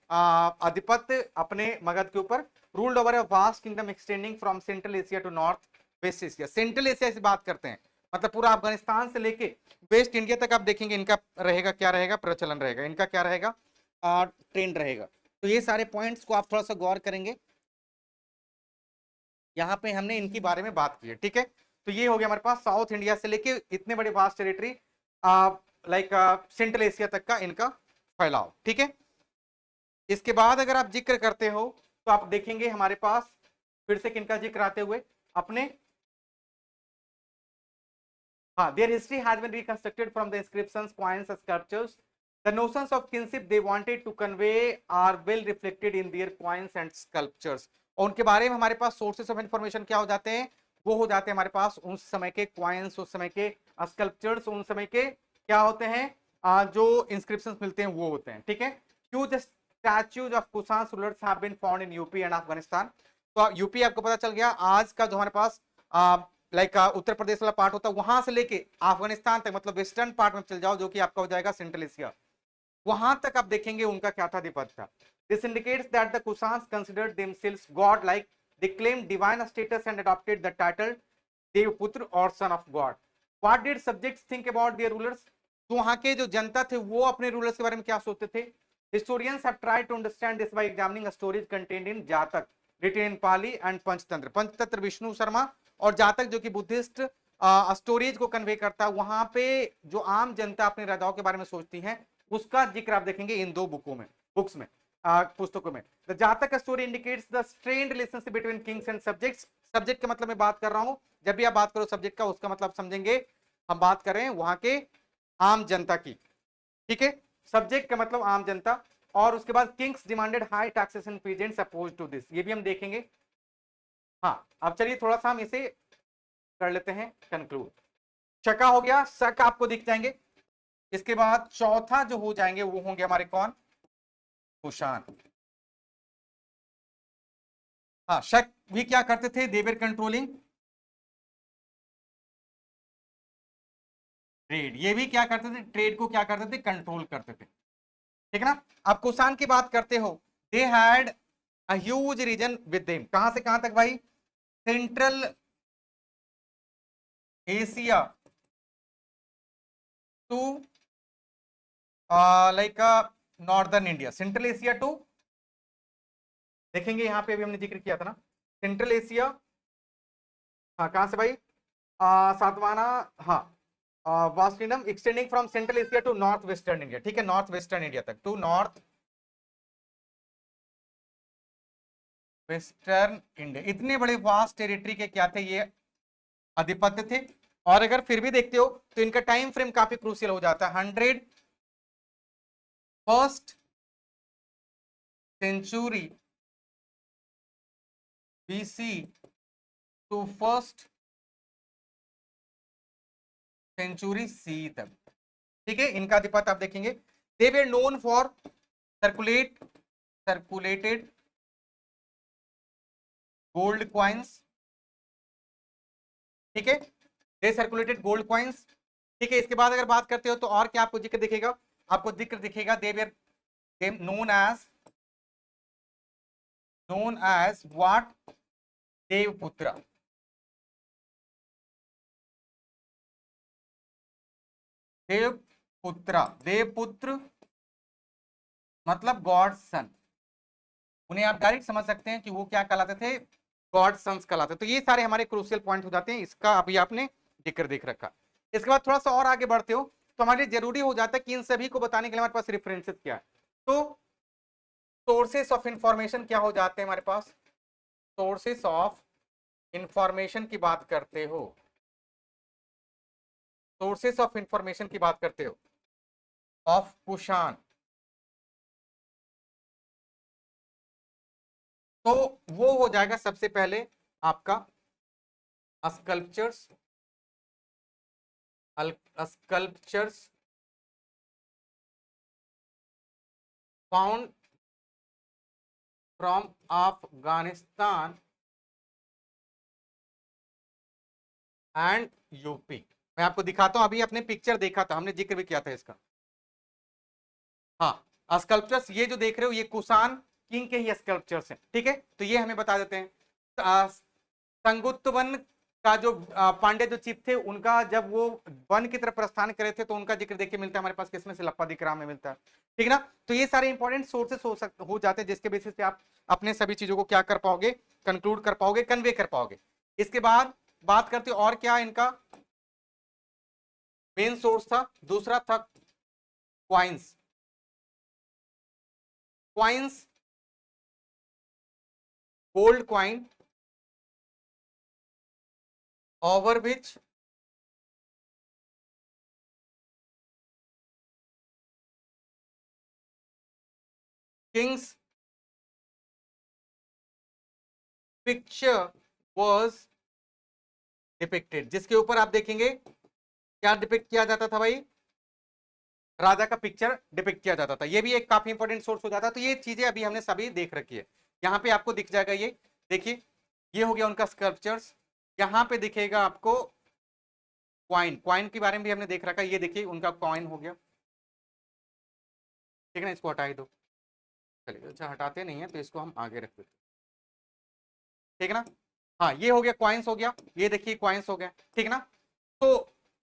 आधिपत्य अपने मगध के ऊपर, ruled over a vast kingdom extending from central Asia to north west Asia. Central Asia से बात करते हैं, मतलब पूरा अफगानिस्तान से लेके वेस्ट इंडिया तक आप देखेंगे इनका रहेगा, क्या रहेगा, प्रचलन रहेगा, इनका क्या रहेगा, ट्रेंड रहेगा। तो ये सारे पॉइंट्स को आप थोड़ा सा गौर करेंगे, यहाँ पे हमने इनके बारे में बात की है, ठीक है। तो ये हो गया हमारे पास साउथ इंडिया से लेके इतने बड़े vast territory like central Asia तक का इनका फैलाव, ठीक है। इसके बाद अगर आप जिक्र करते हो तो आप देखेंगे हमारे पास फिर से किनका जिक्र आते हुए अपने, their history has been reconstructed from the inscriptions, coins, sculptures. The notions of kinship they wanted to convey are well reflected in their coins and sculptures. और उनके बारे में हमारे पास सोर्सेस ऑफ इंफॉर्मेशन क्या हो जाते हैं, वो हो जाते हैं हमारे पास उस समय के कॉइन्स, उस समय के स्कल्पचर्स, उन समय के क्या होते हैं, जो इंस्क्रिप्शंस मिलते हैं वो होते हैं, ठीक है। Huge statues of Kushan rulers have been found in UP and Afghanistan. तो यूपी आपको पता चल गया, आज का जो हमारे पास लाइक उत्तर प्रदेश वाला पार्ट होता है, वहां से लेके अफगानिस्तान तक, मतलब वेस्टर्न पार्ट में चल जाओ जो कि आपका हो जाएगा सेंट्रल एशिया, वहां तक आप देखेंगे उनका क्या था, अधिपत्य था। This indicates that the Kushanas considered themselves god like, they claim divine status and adopted the title Devaputra और son of god. What did subjects think about their rulers, तो वहां के जो जनता थे वो अपने रूलर्स के बारे में क्या सोचते थे। Historians have tried to understand this by examining stories contained in Jataka written in Pali and Panchatantra. Panchatantra Vishnu Sharma और जातक जो कि बुद्धिस्ट स्टोरीज को कन्वे करता है, वहां पे जो आम जनता अपने राजाओं के बारे में सोचती है उसका जिक्र आप देखेंगे इन दो बुक्स में, पुस्तकों में। द जातक story indicates the strained relationship between Kings and subjects. Subject का मतलब मैं बात कर रहा हूं, जब भी आप बात करो सब्जेक्ट का उसका मतलब समझेंगे, हम बात करें वहां के आम जनता की, ठीक है। सब्जेक्ट का मतलब आम जनता, और उसके बाद kings demanded high taxation peasants oppose to this, ये भी हम देखेंगे। हाँ, अब चलिए थोड़ा सा हम इसे कर लेते हैं कंक्लूड। शका हो गया, शक आपको दिख जाएंगे। इसके बाद चौथा जो हो जाएंगे वो होंगे हमारे कौन, कुषाण। हाँ, शक भी क्या करते थे, देवर कंट्रोलिंग ट्रेड, ये भी क्या करते थे, ट्रेड को क्या करते थे, कंट्रोल करते थे, ठीक है ना। अब कुषाण की बात करते हो, they had a huge region with them, कहां से कहां तक भाई, central Asia to like northern India, central Asia to, देखेंगे यहाँ पे अभी हमने जिक्र किया था ना, सेंट्रल एशिया, हाँ कहाँ से भाई, सातवाना, हाँ, vast kingdom extending from central Asia to north western India, ठीक है, नॉर्थ वेस्टर्न इंडिया तक, टू नॉर्थ वेस्टर्न इंडिया, इतने बड़े वास्ट टेरिटरी के क्या थे, ये अधिपत्य थे। और अगर फिर भी देखते हो तो इनका टाइम फ्रेम काफी क्रूशियल हो जाता है, 101st century BC to first century CE तक, ठीक है। इनका अधिपत्य आप देखेंगे, they were known for circulated gold coins, ठीक है, दे सर्कुलेटेड गोल्ड क्वाइंस, ठीक है। इसके बाद अगर बात करते हो तो और क्या आपको जिक्र दिखेगा, आपको जिक्र दिखेगा, दे वर known as what, देवपुत्र, देवपुत्र मतलब गॉड सन, उन्हें आप डायरेक्ट समझ सकते हैं कि वो क्या कहलाते थे, गॉड सन्स कहलाते। तो ये सारे हमारे क्रूशियल पॉइंट हो जाते हैं, इसका अभी आपने जिक्र देख रखा। इसके बाद थोड़ा सा और आगे बढ़ते हो तो हमारे लिए जरूरी हो जाता है कि इन सभी को बताने के लिए हमारे पास रेफरेंसेस क्या है। तो सोर्सेस ऑफ इंफॉर्मेशन क्या हो जाते हैं हमारे पास, सोर्सेस ऑफ इंफॉर्मेशन की बात करते हो, सोर्सेस ऑफ इंफॉर्मेशन की बात करते हो ऑफ कुषाण, तो वो हो जाएगा सबसे पहले आपका sculptures, sculptures found from Afghanistan and UP. मैं आपको दिखाता हूं, अभी अपने पिक्चर देखा था, हमने जिक्र भी किया था इसका, हाँ स्कल्पचर्स ये जो देख रहे हो ये कुषाण किंग के ही स्कल्पचर्स हैं, ठीक है। तो ये हमें बता देते हैं, संगुप्त वन का जो पांड्य जो चिप थे उनका जब वो वन की तरफ प्रस्थान करे थे तो उनका जिक्र देखिए मिलता है हमारे पास किसमें से, लप्पादिक्राम में मिलता है, ठीक है ना। तो ये सारे इंपॉर्टेंट सोर्सेस हो जाते हैं जिसके बेसिस पे आप अपने सभी चीजों को क्या कर पाओगे, कंक्लूड कर पाओगे, कन्वे कर पाओगे। इसके बाद बात करते और क्या इनका मेन सोर्स था, दूसरा था coins, coins gold coin over which king's picture was depicted, जिसके ऊपर आप देखेंगे क्या डिपिक्ट किया जाता था भाई, राजा का पिक्चर डिपिक्ट किया जाता था। ये भी एक काफी इंपॉर्टेंट सोर्स हो जाता है। तो ये चीजें अभी हमने सभी देख रखी है, यहाँ पे आपको दिख जाएगा, ये देखिए ये हो गया उनका स्कल्पचर्स, यहाँ पे दिखेगा आपको क्वाइन, क्वाइन के बारे में भी हमने देख रखा है, ये देखिए उनका क्वाइन हो गया, ठीक है ना, इसको हटा ही दो, चलिए अच्छा हटाते नहीं है तो इसको हम आगे रख देते, ठीक है ना। हाँ ये हो गया क्वाइंस हो गया, ये देखिए क्वाइंस हो गया, ठीक है ना। तो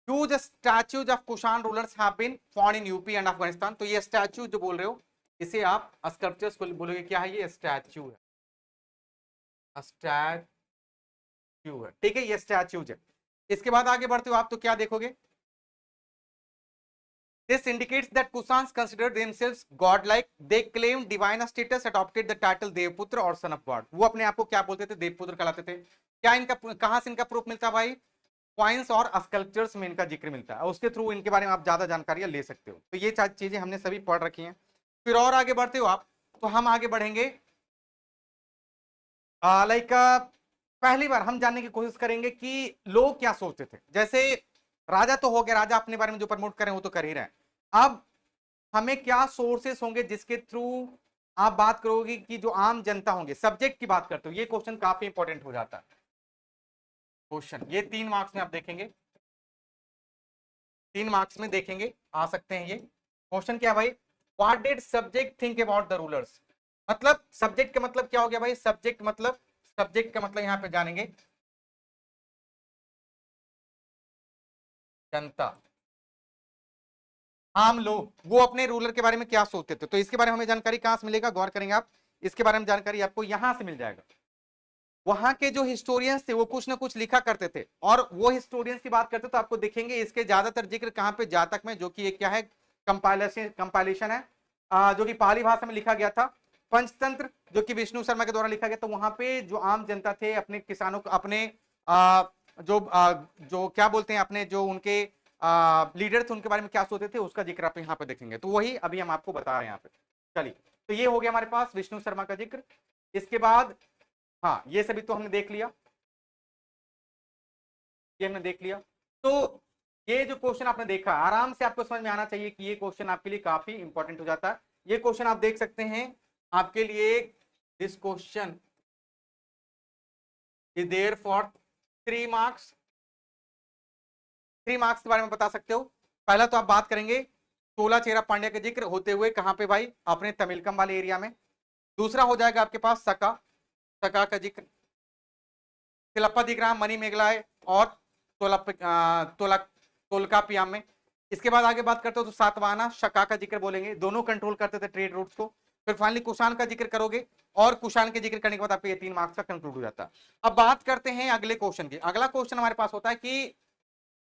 huge statues of Kushan rulers have been found in UP and Afghanistan. तो ये स्टैच्यू जो बोल रहे हो इसे आप स्कल्पचर्स बोलोगे, क्या है ये, स्टैच्यू है, स्टैच्यू है, ठीक है, ये स्टैच्यूज है। इसके बाद आगे बढ़ते हो आप तो क्या देखोगे, this indicates that Kusans considered themselves godlike, they claimed divine status, adopted the title देवपुत्र और son of god। वो अपने आप को क्या बोलते थे, देवपुत्र कहलाते थे। क्या इनका कहां से इनका प्रूफ मिलता है भाई, क्वाइंस और स्कल्पचर्स में इनका जिक्र मिलता है, उसके थ्रू इनके बारे में आप ज्यादा जानकारियां ले सकते हो। तो ये चीजें हमने सभी पढ़ रखी हैं। फिर और आगे बढ़ते हो आप तो हम आगे बढ़ेंगे, लाइक पहली बार हम जानने की कोशिश करेंगे कि लोग क्या सोचते थे। जैसे राजा तो हो गया, राजा अपने बारे में जो प्रमोट करें वो तो कर ही रहे हैं, अब हमें क्या सोर्सेस होंगे जिसके थ्रू आप बात करोगे कि जो आम जनता होंगे, सब्जेक्ट की बात करते हो, ये क्वेश्चन काफी इंपॉर्टेंट हो जाता है। क्वेश्चन ये 3 मार्क्स में आप देखेंगे, 3 मार्क्स में देखेंगे आ सकते हैं ये क्वेश्चन। क्या भाई, what did subject think about the rulers, मतलब सब्जेक्ट का मतलब क्या हो गया भाई, सब्जेक्ट का मतलब यहां पे जानेंगे जनता, आम लोग वो अपने रूलर के बारे में क्या सोचते थे। तो इसके बारे में हमें जानकारी कहां से मिलेगा, गौर करेंगे आप, इसके बारे में जानकारी आपको यहां से मिल जाएगा। वहां के जो हिस्टोरियंस थे वो कुछ ना कुछ लिखा करते थे, और वो हिस्टोरियंस की बात करते तो आपको देखेंगे इसके ज्यादातर जिक्र कहां पे, जातक में, जो कि एक क्या है, कंपाइलेशन है, जो कि पाली भाषा में लिखा गया था। पंचतंत्र जो कि विष्णु शर्मा के द्वारा लिखा गया, तो वहां पे जो आम जनता थे अपने किसानों को, अपने जो क्या बोलते हैं, अपने जो उनके लीडर थे उनके बारे में क्या सोचते थे, उसका जिक्र आप यहाँ पे देखेंगे। तो वही अभी हम आपको बता रहे हैं यहाँ पे। चलिए, तो ये हो गया हमारे पास विष्णु शर्मा का जिक्र। इसके बाद हाँ, ये सभी तो हमने देख लिया, ये हमने देख लिया। तो ये जो क्वेश्चन आपने देखा, आराम से आपको समझ में आना चाहिए कि ये क्वेश्चन आपके लिए काफी इंपॉर्टेंट हो जाता है। ये क्वेश्चन आप देख सकते हैं आपके लिए, this question is there for 3 marks. 3 marks के बारे में बता सकते हो। पहला तो आप बात करेंगे तोला चेरा पांड्या का जिक्र होते हुए, कहां पे भाई, अपने तमिलकम वाले एरिया में। दूसरा हो जाएगा आपके पास सका, सका का जिक्र, तिलप्पा दिग्राम, मणि मेघलाय और तोलकापियाम में। इसके बाद आगे बात करते हो तो सातवाहना, शका का जिक्र बोलेंगे, दोनों कंट्रोल करते थे ट्रेड रूट्स को। फिर फाइनली कुषाण का जिक्र करोगे, और कुषाण के जिक्र करने के बाद आपके ये 3 मार्क्स का कंक्लूड हो जाता है। अब बात करते हैं अगले क्वेश्चन की। अगला क्वेश्चन हमारे पास होता है कि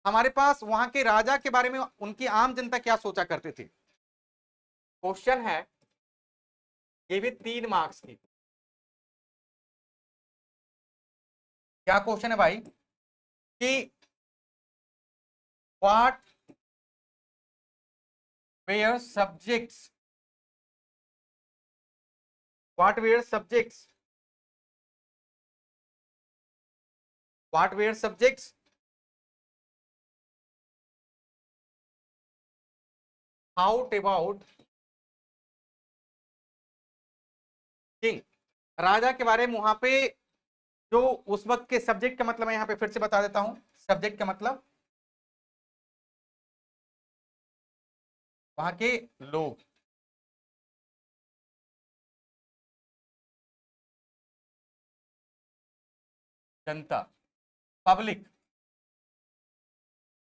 हमारे पास वहां के राजा के बारे में उनकी आम जनता क्या सोचा करती थी। क्वेश्चन है ये भी 3 मार्क्स की। क्या क्वेश्चन है भाई कि what were subjects, what were subjects, what were subjects out about king. राजा के बारे में वहां पे जो उस वक्त के सब्जेक्ट का मतलब मैं यहां पे फिर से बता देता हूं। सब्जेक्ट का मतलब वहां के लोग, जनता, पब्लिक,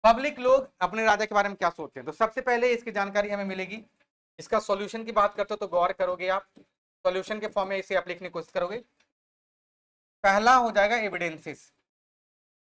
पब्लिक लोग अपने राजा के बारे में क्या सोचते हैं। तो सबसे पहले इसकी जानकारी हमें मिलेगी। इसका सॉल्यूशन की बात करते हो तो गौर करोगे आप, सॉल्यूशन के फॉर्म में इसे आप लिखने की कोशिश करोगे। पहला हो जाएगा एविडेंसेस।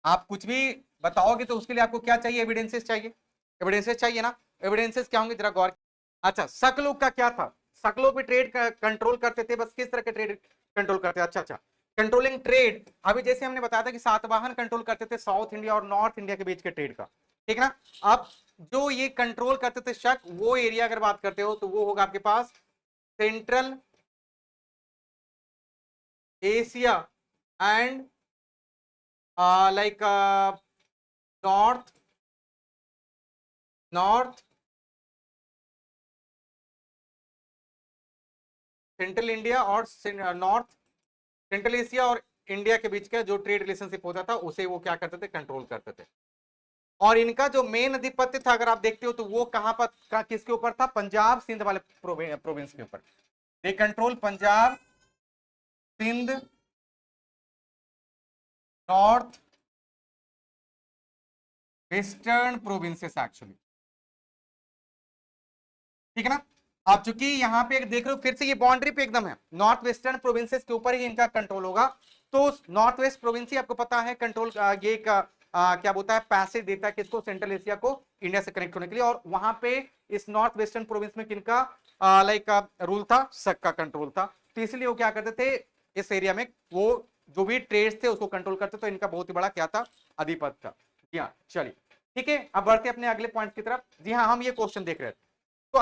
आप कुछ भी बताओगे तो उसके लिए आपको क्या चाहिए, एविडेंसेस चाहिए। एविडेंसेस चाहिए ना, एविडेंसेस क्या होंगे जरा गौर। अच्छा, सकलोग का क्या था, सकलोग भी ट्रेड कंट्रोल करते थे, बस किस तरह के ट्रेड कंट्रोल करते थे। अच्छा अच्छा, कंट्रोलिंग ट्रेड, अभी जैसे हमने बताया था कि सातवाहन कंट्रोल करते थे साउथ इंडिया और नॉर्थ इंडिया के बीच के ट्रेड का, ठीक ना। अब जो ये कंट्रोल करते थे शक, वो एरिया अगर बात करते हो तो वो होगा आपके पास Central Asia and like north, north central India और नॉर्थ सेंट्रल एशिया और इंडिया के बीच का जो ट्रेड रिलेशनशिप होता था उसे वो क्या करते थे, कंट्रोल करते थे। और इनका जो मेन अधिपत्य था अगर आप देखते हो तो वो कहां पर, किसके ऊपर था, पंजाब सिंध वाले प्रोविंस के ऊपर। They control Punjab, Sindh, north western provinces actually, ठीक है ना। आप चूंकि यहाँ पे देख रहे हो फिर से ये बाउंड्री पे एकदम है, नॉर्थ वेस्टर्न प्रोविंसेस के ऊपर ही इनका कंट्रोल होगा। तो नॉर्थ वेस्ट प्रोविंस ही आपको पता है कंट्रोल, ये क्या बोलता है, पैसेज देता है किसको, सेंट्रल एशिया को इंडिया से कनेक्ट होने के लिए। और वहां पे इस नॉर्थ वेस्टर्न प्रोविंस में किनका लाइक रूल था, शक का कंट्रोल था। तो इसलिए वो क्या करते थे इस एरिया में, वो जो भी ट्रेड थे उसको कंट्रोल करते। तो इनका बहुत ही बड़ा क्या था, अधिपत्य था। जी हाँ, चलिए ठीक है, अब बढ़ते अपने अगले पॉइंट की तरफ। जी हाँ, हम ये क्वेश्चन देख रहे थे। तो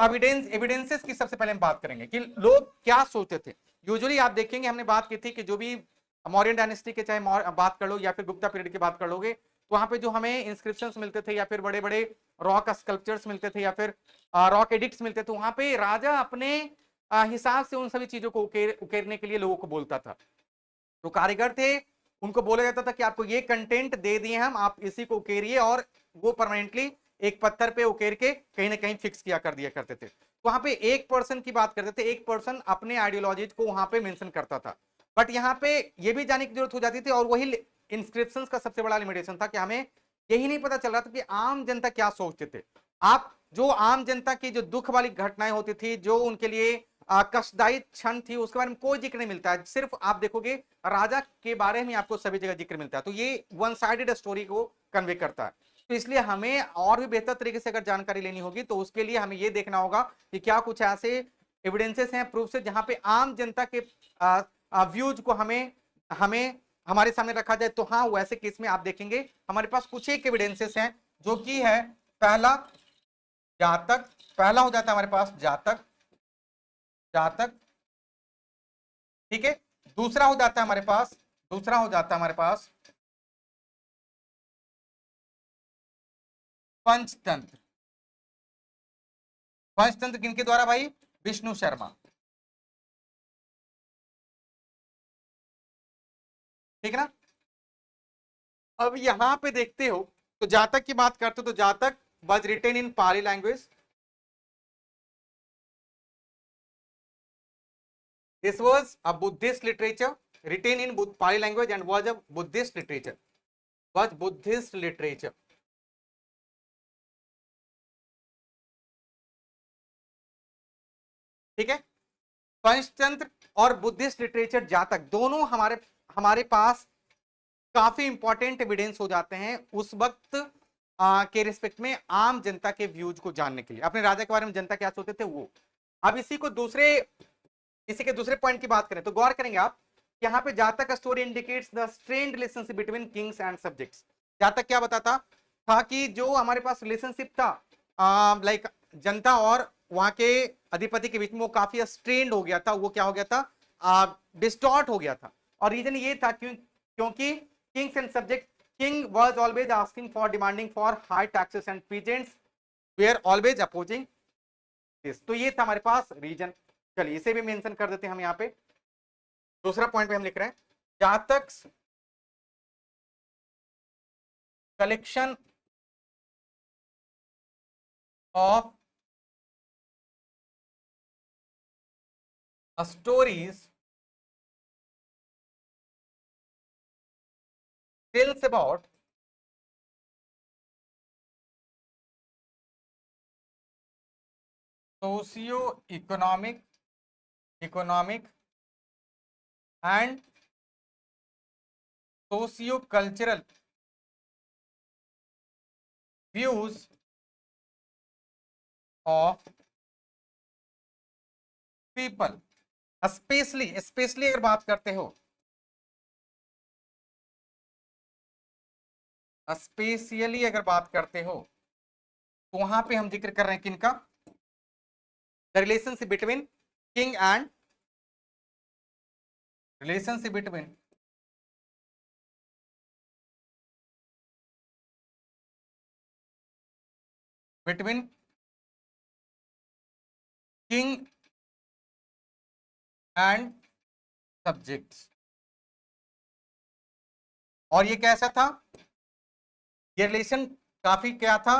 एविडेंसेस की सबसे पहले हम बात करेंगे कि लोग क्या सोचते थे। यूजुअली आप देखेंगे हमने बात की थी कि जो भी मौर्यन डायनेस्टी के चाहे बात कर लो या फिर गुप्ता पीरियड की बात कर लोगे, तो वहां पे जो हमें इंस्क्रिप्शंस मिलते थे या फिर बड़े बड़े रॉक स्कल्पचर्स मिलते थे या फिर रॉक एडिक्ट्स मिलते थे, वहां पे राजा अपने हिसाब से उन सभी चीजों को उकेरने के लिए लोगों को बोलता था। तो कारीगर थे, उनको बोला जाता था कि आपको ये कंटेंट दे दिए हम, आप इसी को उकेरिए, और वो परमानेंटली एक पत्थर पे उकेर के कहीं ना कहीं फिक्स किया कर दिया करते थे। तो वहां पे एक पर्सन की बात करते थे, एक पर्सन अपने आइडियोलॉजी को वहां पे मेंशन करता था। बट यहाँ पे ये भी जानने की जरूरत हो जाती थी, और वही इंस्क्रिप्शंस का सबसे बड़ा लिमिटेशन था कि हमें यही नहीं पता चल रहा था कि आम जनता क्या सोचते थे। आप जो आम जनता की जो दुख वाली घटनाएं होती थी, जो उनके लिए कष्टदायी क्षण थी, उसके बारे में कोई जिक्र नहीं मिलता है। सिर्फ आप देखोगे राजा के बारे में आपको सभी जगह जिक्र मिलता है। तो ये वन साइडेड स्टोरी को कन्वे करता है। तो इसलिए हमें और भी बेहतर तरीके से अगर जानकारी लेनी होगी तो उसके लिए हमें ये देखना होगा कि क्या कुछ ऐसे एविडेंसेस हैं, प्रूफ से, जहां पे आम जनता के व्यूज को हमें हमें हमारे सामने रखा जाए। तो हाँ, वैसे केस में आप देखेंगे हमारे पास कुछ एक एविडेंसेस हैं, जो कि है पहला जातक, पहला हो जाता है हमारे पास जातक, जातक, ठीक है। दूसरा हो जाता है हमारे पास, दूसरा हो जाता है हमारे पास पंचतंत्र। पंचतंत्र किनके द्वारा भाई? विष्णु शर्मा, ठीक है ना। अब यहां पे देखते हो तो जातक की बात करते हो तो जातक was written in Pali language. This was a Buddhist literature written in Pali language and was a Buddhist literature. Was Buddhist literature. ठीक है। पंचतंत्र और बुद्धिस्ट लिटरेचर जातक दोनों हमारे हमारे पास काफी इंपॉर्टेंट एविडेंस हो जाते हैं उस वक्त के रिस्पेक्ट में, आम जनता के व्यूज को जानने के लिए, अपने राजा के बारे में जनता क्या सोचते थे वो। अब इसी के दूसरे पॉइंट की बात करें तो गौर करेंगे आप, यहाँ पे जातक story indicates the strained relationship between Kings and subjects. जातक क्या बताता था कि जो हमारे पास रिलेशनशिप था लाइक जनता और वहां के अधिपति के बीच में, वो काफी स्ट्रेन्ड हो गया था, वो क्या हो गया था, डिस्टॉर्ट हो गया था। और रीजन ये था क्योंकि Kings and subject, king was always asking for demanding for high taxes and peasants were always opposing this। तो ये था हमारे पास रीजन। चलिए इसे भी मेंशन कर देते हैं हम यहाँ पे। दूसरा पॉइंट पे हम लिख रहे हैं जातक collection of stories tells about socio-economic and socio-cultural views of people। Specially अगर बात करते हो, स्पेशली अगर बात करते हो तो वहां पे हम जिक्र कर रहे हैं किनका? The relationship between king and relationship between king and subjects. और ये कैसा था? ये रिलेशन काफी क्या था?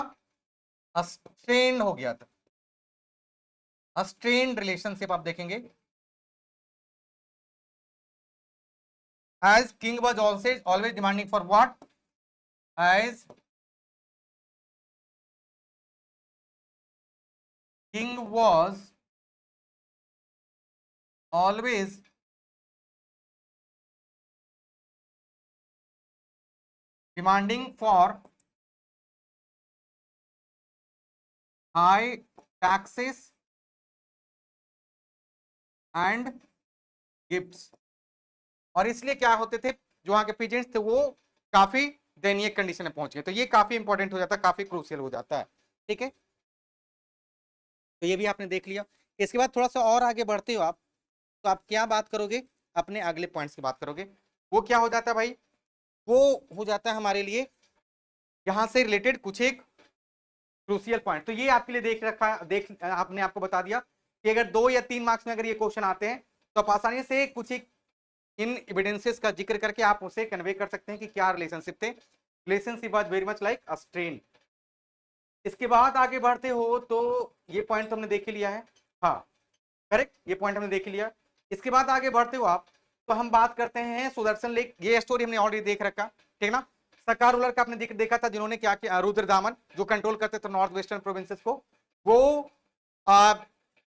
स्ट्रेन हो गया था। स्ट्रेन रिलेशनशिप आप देखेंगे। as king was always demanding for what? As king was always demanding for high taxes and gifts. और इसलिए क्या होते थे, जो वहां के पीजेंट्स थे वो काफी दयनीय कंडीशन में पहुंच गए। तो ये काफी इंपॉर्टेंट हो जाता है, काफी क्रूशियल हो जाता है। ठीक है, तो ये भी आपने देख लिया। इसके बाद थोड़ा सा और आगे बढ़ते हो आप, तो आप क्या बात करोगे? अपने अगले पॉइंट्स की बात करोगे। वो क्या हो जाता है भाई? वो हो जाता है हमारे लिए यहां से रिलेटेड कुछ एक क्रूशियल पॉइंट। तो ये आपके लिए आपने आपको बता दिया कि अगर 2 या 3 मार्क्स में अगर ये क्वेश्चन आते हैं तो आप आसानी से कुछ एक इन एविडेंसेस का जिक्र करके आप उसे कन्वे कर सकते हैं कि क्या रिलेशनशिप थे। Relationship was very much like a strain. इसके बाद आगे बढ़ते हो तो ये पॉइंट तो हमने देख लिया है, हाँ करेक्ट, ये पॉइंट हमने देख लिया। इसके बाद आगे बढ़ते हो आप तो हम बात करते हैं सुदर्शन लेक। ये स्टोरी हमने ऑलरेडी देख रखा, ठीक ना। सरकार रूलर का आपने देखा था, जिन्होंने क्या किया, रुद्रदामन, जो कंट्रोल करते थे नॉर्थ वेस्टर्न प्रोविंसेस को, वो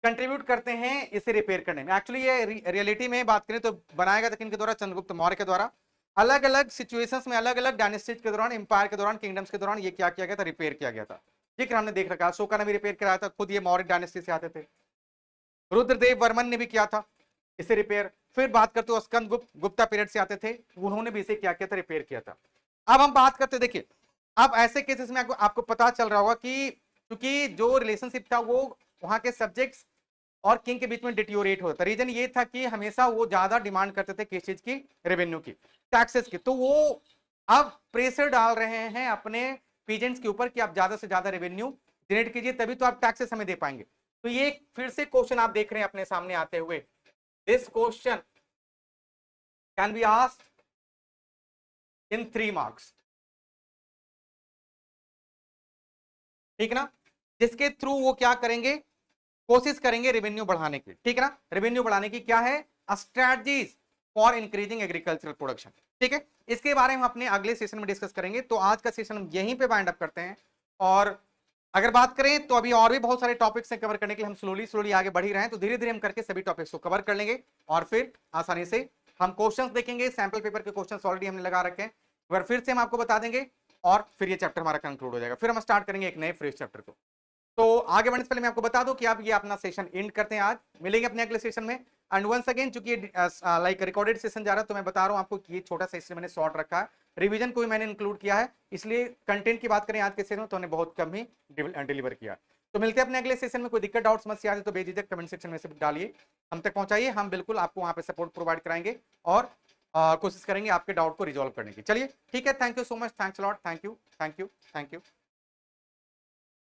कंट्रीब्यूट करते हैं इसे रिपेयर करने में। एक्चुअली ये रियलिटी में बात करें तो बनाया गया था किनके द्वारा, चंद्रगुप्त मौर्य के द्वारा। अलग अलग सिचुएशंस में, अलग अलग डायनेस्टीज के दौरान, एम्पायर के दौरान, किंगडम्स के दौरान ये क्या किया गया था, रिपेयर किया गया था। ठीक है, हमने देख रखा, अशोका ने भी रिपेयर कराया था, खुद ये मौर्य डायनेस्टी से आते थे। रुद्रदेव वर्मन ने भी किया था इसे रिपेयर। फिर बात करते हो स्कंद गुप्त, गुप्ता पीरियड से आते थे, उन्होंने भी इसे क्या किया था, रिपेयर किया था। अब हम बात करते, देखिए अब ऐसे केसेस में आपको पता चल रहा होगा कि क्योंकि जो रिलेशनशिप था वो वहां के सब्जेक्ट्स और किंग के बीच में डिटियोरेट होता था। रीजन ये था कि हमेशा वो ज्यादा डिमांड करते थे किस चीज की, रेवेन्यू की, टैक्सेस की। तो वो अब प्रेशर डाल रहे हैं अपने पीजेंट्स के ऊपर कि आप ज्यादा से ज्यादा रेवेन्यू जनरेट कीजिए, तभी तो आप टैक्सेस हमें दे पाएंगे। तो ये फिर से क्वेश्चन आप देख रहे हैं अपने सामने आते हुए। This question can be asked in 3 marks, ठीक ना, जिसके थ्रू वो क्या करेंगे, कोशिश करेंगे रेवेन्यू बढ़ाने की। ठीक है ना, रेवेन्यू बढ़ाने की क्या है, strategies for increasing agricultural production. ठीक है, इसके बारे में अपने अगले सेशन में डिस्कस करेंगे। तो आज का सेशन हम यहीं पे वाइंड अप करते हैं। और अगर बात करें तो अभी और भी बहुत सारे टॉपिक्स हैं कवर करने के लिए, हम स्लोली आगे बढ़ ही रहे हैं, तो धीरे धीरे हम करके सभी टॉपिक्स को कवर कर लेंगे और फिर आसानी से हम क्वेश्चंस देखेंगे। सैंपल पेपर के क्वेश्चंस ऑलरेडी हमने लगा रखे हैं, एक बार फिर से हम आपको बता देंगे और फिर ये चैप्टर हमारा कंक्लूड हो जाएगा। फिर हम स्टार्ट करेंगे एक नए फ्रेश चैप्टर को। तो आगे बढ़ने से पहले मैं आपको बता दूं कि आप ये अपना सेशन एंड करते हैं, आज मिलेंगे अपने अगले सेशन में। एंड वंस अगेन, चूंकि लाइक रिकॉर्डेड सेशन जा रहा है, तो मैं बता रहा हूं आपको कि ये छोटा सा इसलिए मैंने शॉर्ट रखा है, रिवीजन को भी मैंने इंक्लूड किया है, इसलिए कंटेंट की बात करें आज के सेशन में तो हमने बहुत कम ही डिलीवर किया। तो मिलते हैं अपने अगले सेशन में। कोई दिक्कत, डाउट, समस्या है तो बेझिझक कमेंट सेक्शन में से डालिए, हम तक पहुंचाइए, हम बिल्कुल आपको वहां पे सपोर्ट प्रोवाइड कराएंगे और कोशिश करेंगे आपके डाउट को रिजॉल्व करने की। चलिए ठीक है, thank you so much, thanks lot, thank you, thank you, thank you.